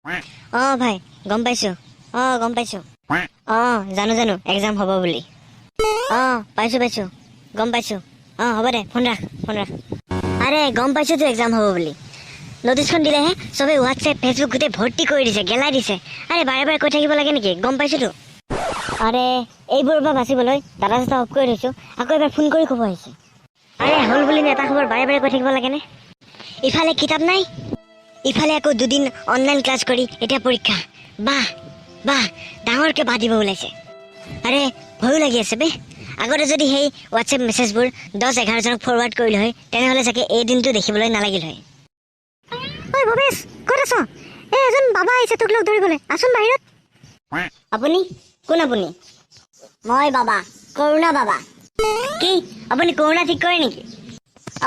অঁ ভাই গম পাইছোঁ। গম পাইছোঁ। জানো এক্সাম হ'ব বুলি। পাইছোঁ গম পাইছোঁ। হ'ব দে ফোন ৰাখ। আৰে গম পাইছোঁতো এক্সাম হ'ব বুলি। নটিচখন দিলেহে চবেই হোৱাটছএপ ফেচবুক গোটেই ভৰ্তি কৰি দিছে, গেলাই দিছে। আৰে বাৰে কৈ থাকিব লাগে নেকি? গম পাইছোঁতো। আৰে এইবোৰৰ পৰা বাচিবলৈ ডাটা চাটা অফ কৰি থৈছোঁ। আকৌ এবাৰ ফোন কৰি ক'ব আহিছে। আৰে হ'ল বুলি এটা খবৰ বাৰে কৈ থাকিব লাগেনে? ইফালে কিতাপ নাই, ইফালে আকৌ 2 দিন অনলাইন ক্লাছ কৰি এতিয়া পৰীক্ষা। বাহ ডাঙৰকে বাহ দিব ওলাইছে। আৰে ভয়ো লাগি আছে বে। আগতে যদি সেই হোৱাটছএপ মেছেজবোৰ 10-11 জনক ফৰৱাৰ্ড কৰিলে হয়, তেনেহ'লে চাগে এই দিনটো দেখিবলৈ নালাগিল হয়। ঐ ভৱেশ, ক'ত আছ? এজন বাবা আহিছে তোক লগ ধৰিবলৈ, আছোন বাহিৰত। আপুনি? কোন আপুনি? মই বাবা, কৰুণা বাবা। কি আপুনি কৰুণা ঠিক কৰে নেকি?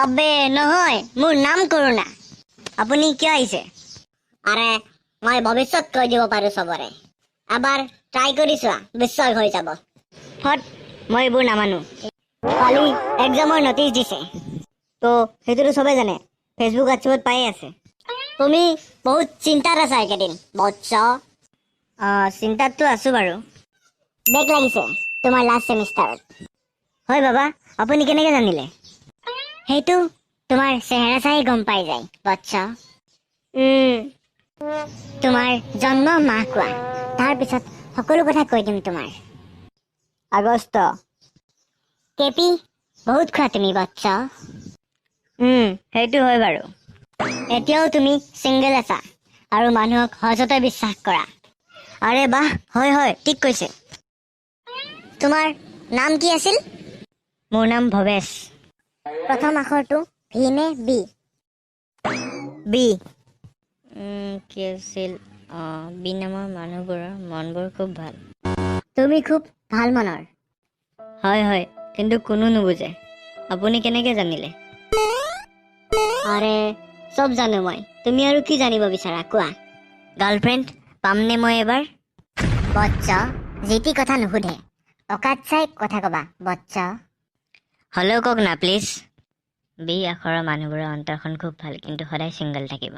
আবে নহয়, মোৰ নাম কৰুণা। আপুনি কিয় আহিছে? আৰে মই ভৱিষ্যত কৈ দিব পাৰো চবৰে। এবাৰ ট্ৰাই কৰি চোৱা, বিশ্বাস হৈ যাব। মই এইবোৰ নামানো। কালি এক্সামৰ নটিচ দিছে তো সেইটোতো চবেই জানে, ফেচবুক হোৱাটছএপত পায়ে আছে। তুমি বহুত চিন্তাত আছা এইকেইদিন বৎস। চিন্তাততো আছো বাৰু। বেক লাগিছে তোমাৰ লাষ্ট ছেমিষ্টাৰত। হয় বাবা, আপুনি কেনেকে জানিলে? সেইটো তোমাৰ চেহেৰা চাই গম পাই যায় বৎস। তোমাৰ জন্ম মাহ কোৱা, তাৰপিছত সকলো কথা কৈ দিম তোমাৰ। আগষ্ট। কেপি বহুত খোৱা তুমি বৎস। সেইটো হয় বাৰু। এতিয়াও তুমি ছিংগল আছা আৰু মানুহক সহজতে বিশ্বাস কৰা। আৰে বাহ, হয় ঠিক কৈছে। তোমাৰ নাম কি আছিল? মোৰ নাম ভৱেশ। প্ৰথম আখৰটো ভি নে বি? বি। কি আছিল? বি নামৰ মানুহবোৰৰ মনবোৰ খুব ভাল। তুমি খুব ভাল মনৰ। হয় কিন্তু কোনো নুবুজে। আপুনি কেনেকে জানিলে? আৰে চব জানো মই, তুমি আৰু কি জানিব বিচাৰা কোৱা? গাৰ্লফ্ৰেণ্ড পামনে মই এবাৰ? বৎস, যিটি কথা নুসুধে, অকাত চাই কথা কবা বৎস। হ'লেও কওক না প্লিজ। বি আখৰৰ মানুহবোৰৰ অন্তৰখন খুব ভাল, কিন্তু সদায় ছিংগল থাকিব।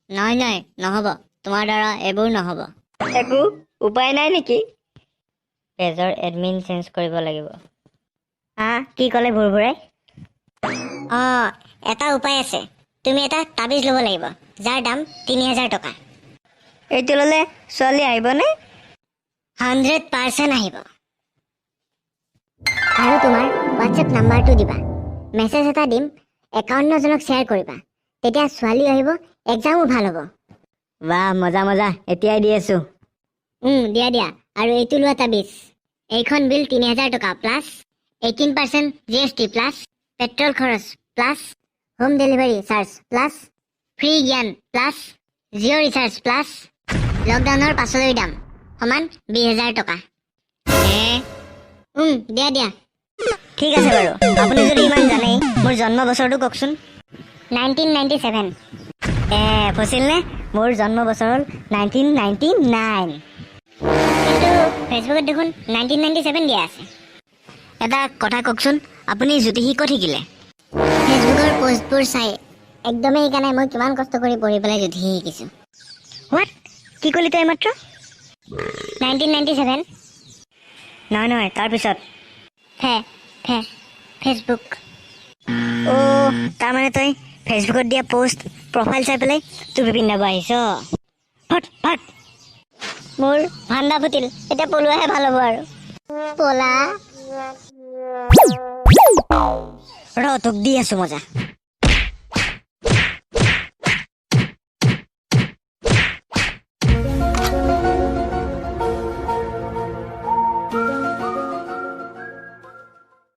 নহয় নহ'ব, তোমাৰ দ্বাৰা এইবোৰ নহ'ব। একো উপায় নাই নেকি? পেজৰ এডমিন চেঞ্জ কৰিব লাগিব। কি ক'লে ভুৰভুৰাই? এটা উপায় আছে। তুমি এটা তাবিজ ল'ব লাগিব, যাৰ দাম 3000 টকা। এইটো ল'লে ছোৱালী আহিবনে? 100% আহিব। আৰু তোমাৰ হোৱাটছএপ নাম্বাৰটো দিবা, মেছেজ এটা দিম, 51 জনক শ্বেয়াৰ কৰিবা, তেতিয়া ছোৱালী আহিব, এক্সামো ভাল হ'ব। বাহ মজা, এতিয়াই দি আছো। দিয়া আৰু এইটো লোৱা তাবিজ। এইখন বিল 3000 টকা প্লাছ 18% GST প্লাছ পেট্ৰল খৰচ plus home delivery charge plus free জ্ঞান প্লাছ জিঅ' ৰিচাৰ্জ প্লাছ লকডাউনৰ পাছলৈ দাম সমান 20,000 টকা। দিয়া। ঠিক আছে বাৰু, আপুনি যদি ইমান জানেই, মোৰ জন্ম বছৰটো কওকচোন। 1997। ফচিল নে? মোৰ জন্ম বছৰ হ'ল 1999। কিন্তু ফেচবুকত দেখোন 1997 দিয়া আছে। এটা কথা কওকচোন, আপুনি জ্যোতিষী ক'ত শিকিলে? ফেচবুকৰ পোষ্টবোৰ চাই। একদমেই শিকা নাই, মই কিমান কষ্ট কৰি পঢ়ি পেলাই জ্যোতিষী শিকিছোঁ। হোৱাট? কি ক'লি তই এইমাত্ৰ? 1997। নহয়, তাৰপিছত ফেচবুক। তাৰমানে তই ফেচবুকত দিয়া পোষ্ট প্ৰফাইল চাই পেলাই তোৰ পিন্ধাব আহিছ। ফট মোৰ ভাণ্ডা ফুটিল, এতিয়া পলোৱাহে ভাল হ'ব আৰু। পলা ৰ তোক দি আছো মজা।